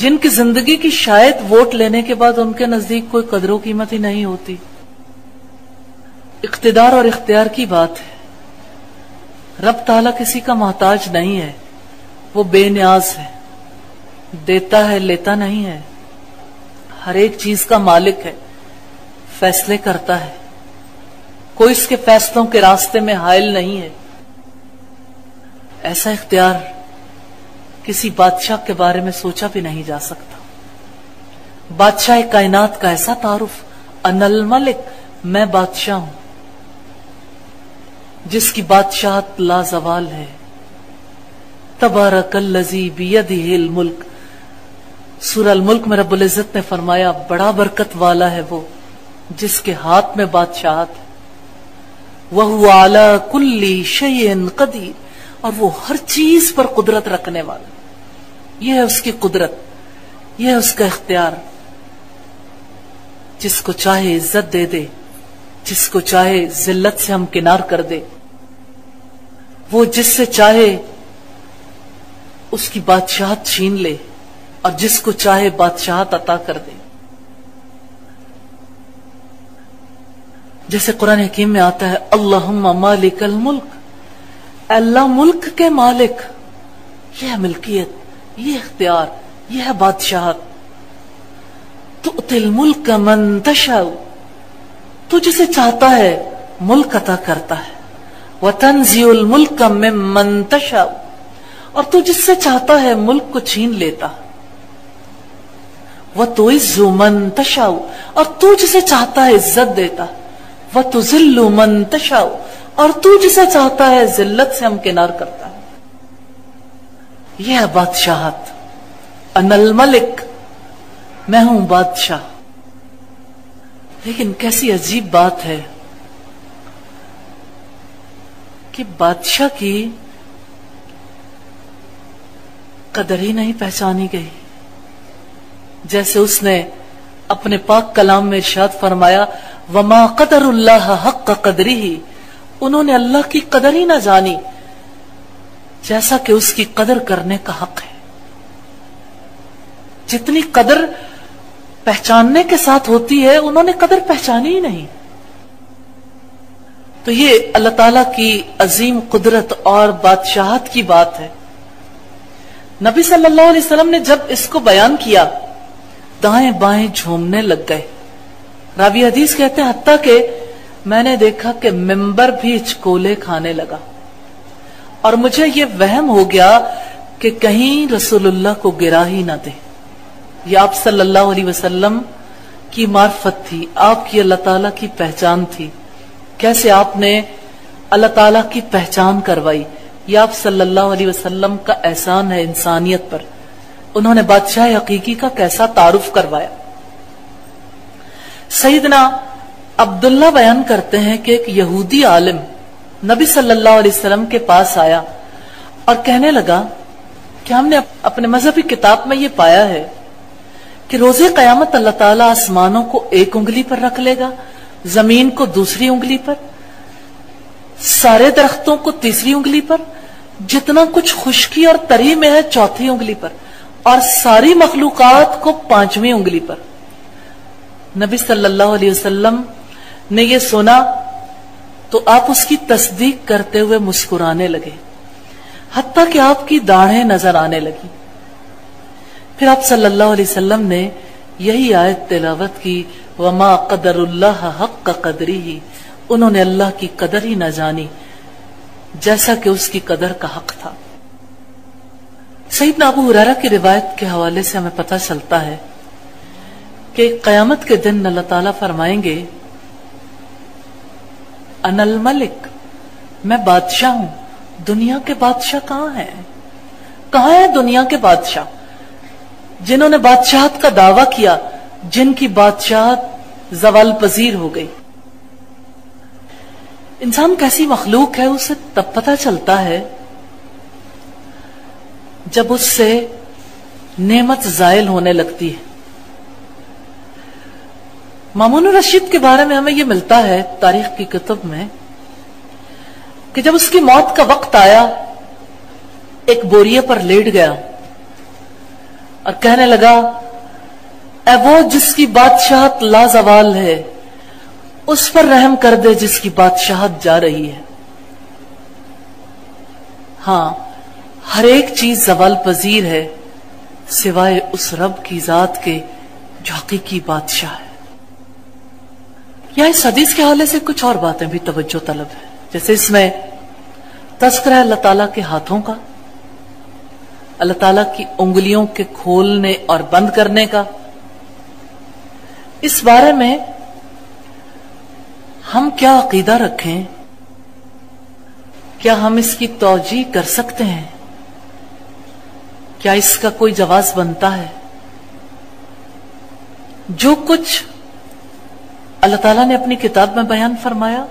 جن کی زندگی کی شاید ووٹ لینے کے بعد ان کے نزدیک کوئی قدر و قیمت ہی نہیں ہوتی. اقتدار اور اختیار کی بات ہے. رب تعالیٰ کسی کا محتاج نہیں ہے، وہ بے نیاز ہے، دیتا ہے لیتا نہیں ہے، ہر ایک چیز کا مالک ہے، فیصلے کرتا ہے، کوئی اس کے فیصلوں کے راستے میں حائل نہیں ہے. ایسا اختیار کسی بادشاہ کے بارے میں سوچا بھی نہیں جا سکتا. بادشاہ کائنات کا ایسا تعارف، انا الملک، میں بادشاہ ہوں، جس کی بادشاہت لا زوال ہے. تبارک الذی بیدہ الملک، سورہ الملک میں رب العزت نے فرمایا بڑا برکت والا ہے وہ جس کے ہاتھ میں بادشاہت ہے. وَهُوَ عَلَى كُلِّ شَيْءٍ قَدِيرٌ، اور وہ ہر چیز پر قدرت رکھنے والا. یہ ہے اس کی قدرت، یہ ہے اس کا اختیار. جس کو چاہے عزت دے دے، جس کو چاہے ذلت سے ہمکنار کر دے. وہ جس سے چاہے اس کی بادشاہت چھین لے اور جس کو چاہے بادشاہت عطا کر دے. جیسے قرآن حکیم میں آتا ہے اللہم مالک الملک، اللہ ملک کے مالک. یہ ہے ملکیت، یہ اختیار، یہ ہے بادشاہت. تؤتی الملک من تشاء، تو جسے چاہتا ہے ملک عطا کرتا ہے. وتنزع الملک ممن تشاء، اور تو جس سے چاہتا ہے ملک کو چھین لیتا. وتعز من تشاء، اور تو جسے چاہتا ہے عزت دیتا. وتذل من تشاء، اور تو جسے چاہتا ہے ذلت سے ہمکنار کرتا ہے. یہ ہے بادشاہت. انا الملک، میں ہوں بادشاہ. لیکن کیسی عجیب بات ہے کہ بادشاہ کی قدر ہی نہیں پہچانی گئی. جیسے اس نے اپنے پاک کلام میں ارشاد فرمایا وما قدر اللہ حق قدرہ، انہوں نے اللہ کی قدر ہی نہ جانی جیسا کہ اس کی قدر کرنے کا حق ہے. جتنی قدر پہچاننے کے ساتھ ہوتی ہے انہوں نے قدر پہچانی ہی نہیں. تو یہ اللہ تعالی کی عظیم قدرت اور بادشاہت کی بات ہے. نبی صلی اللہ علیہ وسلم نے جب اس کو بیان کیا دائیں بائیں جھومنے لگ گئے. راوی حدیث کہتے ہیں حتیٰ کہ میں نے دیکھا کہ ممبر بھی چکولے کھانے لگا اور مجھے یہ وہم ہو گیا کہ کہیں رسول اللہ کو گرا ہی نہ دے. یہ آپ صلی اللہ علیہ وسلم کی معرفت تھی، آپ کی اللہ تعالیٰ کی پہچان تھی. کیسے آپ نے اللہ تعالیٰ کی پہچان کروائی، یہ آپ صلی اللہ علیہ وسلم کا احسان ہے انسانیت پر. انہوں نے بادشاہ حقیقی کا کیسا تعارف کروایا. سیدنا عبداللہ بیان کرتے ہیں کہ ایک یہودی عالم نبی صلی اللہ علیہ وسلم کے پاس آیا اور کہنے لگا کہ ہم نے اپنے مذہبی کتاب میں یہ پایا ہے کہ روز قیامت اللہ تعالیٰ آسمانوں کو ایک انگلی پر رکھ لے گا، زمین کو دوسری انگلی پر، سارے درختوں کو تیسری انگلی پر، جتنا کچھ خشکی اور تری میں ہے چوتھی انگلی پر، اور ساری مخلوقات کو پانچویں انگلی پر. نبی صلی اللہ علیہ وسلم نے یہ سنا تو آپ اس کی تصدیق کرتے ہوئے مسکرانے لگے، حتیٰ کہ آپ کی داڑھیں نظر آنے لگی. پھر آپ صلی اللہ علیہ وسلم نے یہی آیت تلاوت کی وما قدر اللہ حق قدرہ، انہوں نے اللہ کی قدر ہی نہ جانی جیسا کہ اس کی قدر کا حق تھا. سیدنا ابو ہریرہ کی روایت کے حوالے سے ہمیں پتہ چلتا ہے کہ قیامت کے دن اللہ تعالیٰ فرمائیں گے انا الملک، میں بادشاہ ہوں. دنیا کے بادشاہ کہاں ہیں؟ کہاں ہیں دنیا کے بادشاہ جنہوں نے بادشاہت کا دعویٰ کیا، جن کی بادشاہت زوال پذیر ہو گئی؟ انسان کیسی مخلوق ہے اسے تب پتہ چلتا ہے جب اس سے نعمت زائل ہونے لگتی ہے. مامون الرشید کے بارے میں ہمیں یہ ملتا ہے تاریخ کی کتب میں کہ جب اس کی موت کا وقت آیا ایک بوریے پر لیٹ گیا اور کہنے لگا اے وہ جس کی بادشاہت لازوال ہے، اس پر رحم کر دے جس کی بادشاہت جا رہی ہے۔ ہاں، ہر ایک چیز زوال پذیر ہے سوائے اس رب کی ذات کے جو حقیقی بادشاہ ہے۔ یا اس حدیث کے حوالے سے کچھ اور باتیں بھی توجہ طلب ہے، جیسے اس میں تذکرہ ہے اللہ تعالیٰ کے ہاتھوں کا، اللہ تعالیٰ کی انگلیوں کے کھولنے اور بند کرنے کا۔ اس بارے میں ہم کیا عقیدہ رکھیں؟ کیا ہم اس کی توجیہ کر سکتے ہیں؟ کیا اس کا کوئی جواز بنتا ہے؟ جو کچھ اللہ تعالیٰ نے اپنی کتاب میں بیان فرمایا،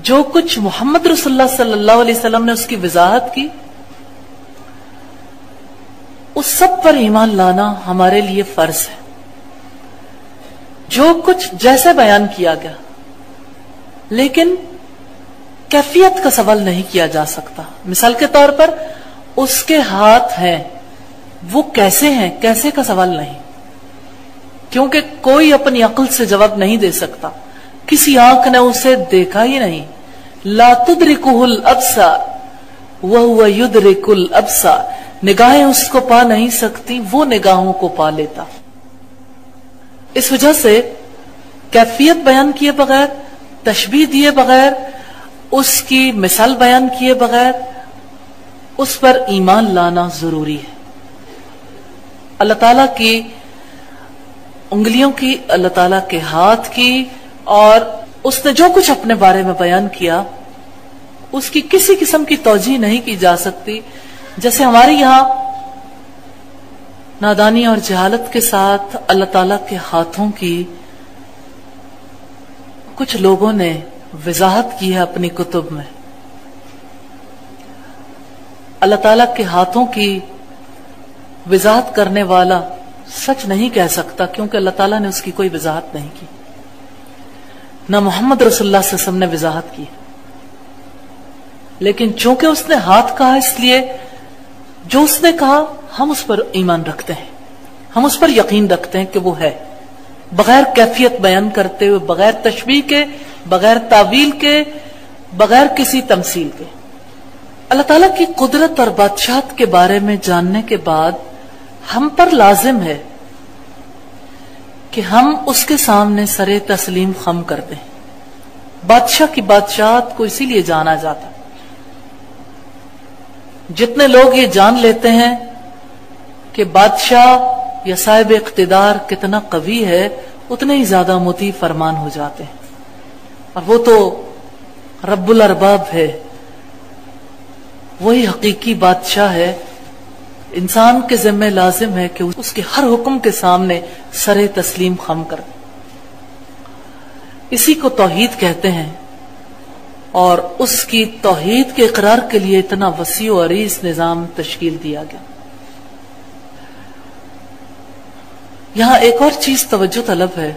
جو کچھ محمد رسول اللہ صلی اللہ علیہ وسلم نے اس کی وضاحت کی، اس سب پر ایمان لانا ہمارے لیے فرض ہے۔ جو کچھ جیسے بیان کیا گیا، لیکن کیفیت کا سوال نہیں کیا جا سکتا۔ مثال کے طور پر اس کے ہاتھ ہیں، وہ کیسے ہیں، کیسے کا سوال نہیں، کیونکہ کوئی اپنی عقل سے جواب نہیں دے سکتا، کسی آنکھ نے اسے دیکھا ہی نہیں۔ لا تدرکہ الابصار وہو یدرک الابصار، نگاہیں اس کو پا نہیں سکتی، وہ نگاہوں کو پا لیتا۔ اس وجہ سے کیفیت بیان کیے بغیر، تشبیہ دیے بغیر، اس کی مثال بیان کیے بغیر اس پر ایمان لانا ضروری ہے۔ اللہ تعالیٰ کی انگلیوں کی، اللہ تعالیٰ کے ہاتھ کی، اور اس نے جو کچھ اپنے بارے میں بیان کیا اس کی کسی قسم کی توجیہ نہیں کی جا سکتی۔ جیسے ہمارے یہاں نادانی اور جہالت کے ساتھ اللہ تعالیٰ کے ہاتھوں کی کچھ لوگوں نے وضاحت کی ہے اپنی کتب میں۔ اللہ تعالیٰ کے ہاتھوں کی وضاحت کرنے والا سچ نہیں کہہ سکتا، کیونکہ اللہ تعالیٰ نے اس کی کوئی وضاحت نہیں کی، نہ محمد رسول اللہ صلی اللہ علیہ وسلم نے وضاحت کی۔ لیکن چونکہ اس نے ہاتھ کہا، اس لیے جو اس نے کہا ہم اس پر ایمان رکھتے ہیں، ہم اس پر یقین رکھتے ہیں کہ وہ ہے، بغیر کیفیت بیان کرتے ہوئے، بغیر تشبیہ کے، بغیر تعویل کے، بغیر کسی تمثیل کے۔ اللہ تعالیٰ کی قدرت اور بادشاہت کے بارے میں جاننے کے بعد ہم پر لازم ہے کہ ہم اس کے سامنے سر تسلیم خم کر دیں۔ بادشاہ کی بادشاہت کو اسی لیے جانا جاتا۔ جتنے لوگ یہ جان لیتے ہیں کہ بادشاہ یا صاحب اقتدار کتنا قوی ہے، اتنے ہی زیادہ مطیع فرمان ہو جاتے ہیں، اور وہ تو رب الارباب ہے، وہی حقیقی بادشاہ ہے۔ انسان کے ذمہ لازم ہے کہ اس کے ہر حکم کے سامنے سر تسلیم خم کر۔ اسی کو توحید کہتے ہیں، اور اس کی توحید کے اقرار کے لیے اتنا وسیع و عریض نظام تشکیل دیا گیا۔ یہاں ایک اور چیز توجہ طلب ہے،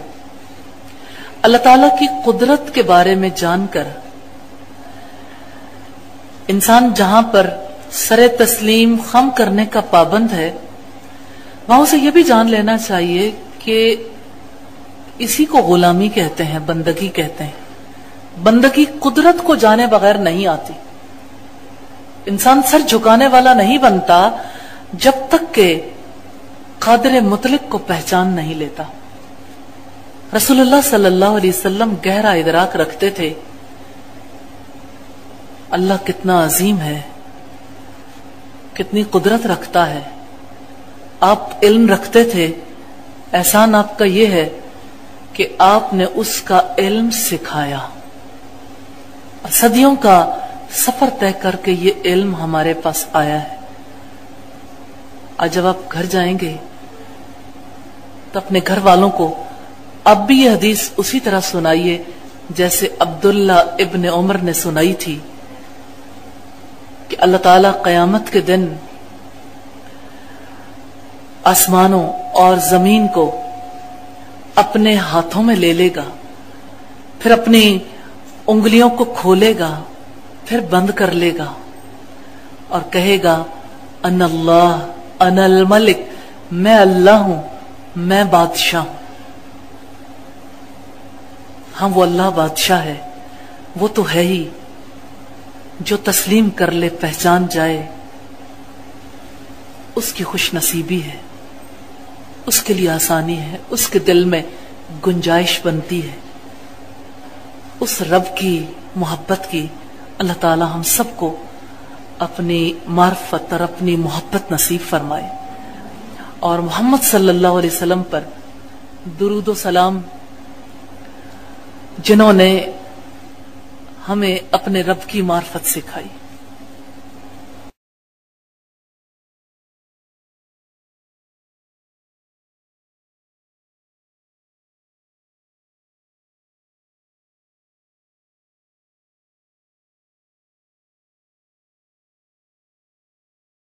اللہ تعالیٰ کی قدرت کے بارے میں جان کر انسان جہاں پر سر تسلیم خم کرنے کا پابند ہے، وہاں اسے یہ بھی جان لینا چاہیے کہ اسی کو غلامی کہتے ہیں، بندگی کہتے ہیں۔ بندگی قدرت کو جانے بغیر نہیں آتی۔ انسان سر جھکانے والا نہیں بنتا جب تک کہ قادر مطلق کو پہچان نہیں لیتا۔ رسول اللہ صلی اللہ علیہ وسلم گہرا ادراک رکھتے تھے، اللہ کتنا عظیم ہے، کتنی قدرت رکھتا ہے۔ آپ علم رکھتے تھے، احسان آپ کا یہ ہے کہ آپ نے اس کا علم سکھایا، صدیوں کا سفر طے کر کے یہ علم ہمارے پاس آیا ہے۔ آج جب آپ گھر جائیں گے تو اپنے گھر والوں کو اب بھی یہ حدیث اسی طرح سنائیے جیسے عبداللہ ابن عمر نے سنائی تھی کہ اللہ تعالیٰ قیامت کے دن آسمانوں اور زمین کو اپنے ہاتھوں میں لے لے گا، پھر اپنی انگلیوں کو کھولے گا، پھر بند کر لے گا اور کہے گا ان اللہ انا الملک میں اللہ ہوں، میں بادشاہ ہوں۔ ہاں وہ اللہ بادشاہ ہے، وہ تو ہے ہی، جو تسلیم کر لے پہچان جائے اس کی خوش نصیبی ہے، اس کے لیے آسانی ہے، اس کے دل میں گنجائش بنتی ہے۔ اس رب کی محبت کی اللہ تعالی ہم سب کو اپنی معرفت اور اپنی محبت نصیب فرمائے، اور محمد صلی اللہ علیہ وسلم پر درود و سلام، جنہوں نے ہمیں اپنے رب کی معرفت سکھائی۔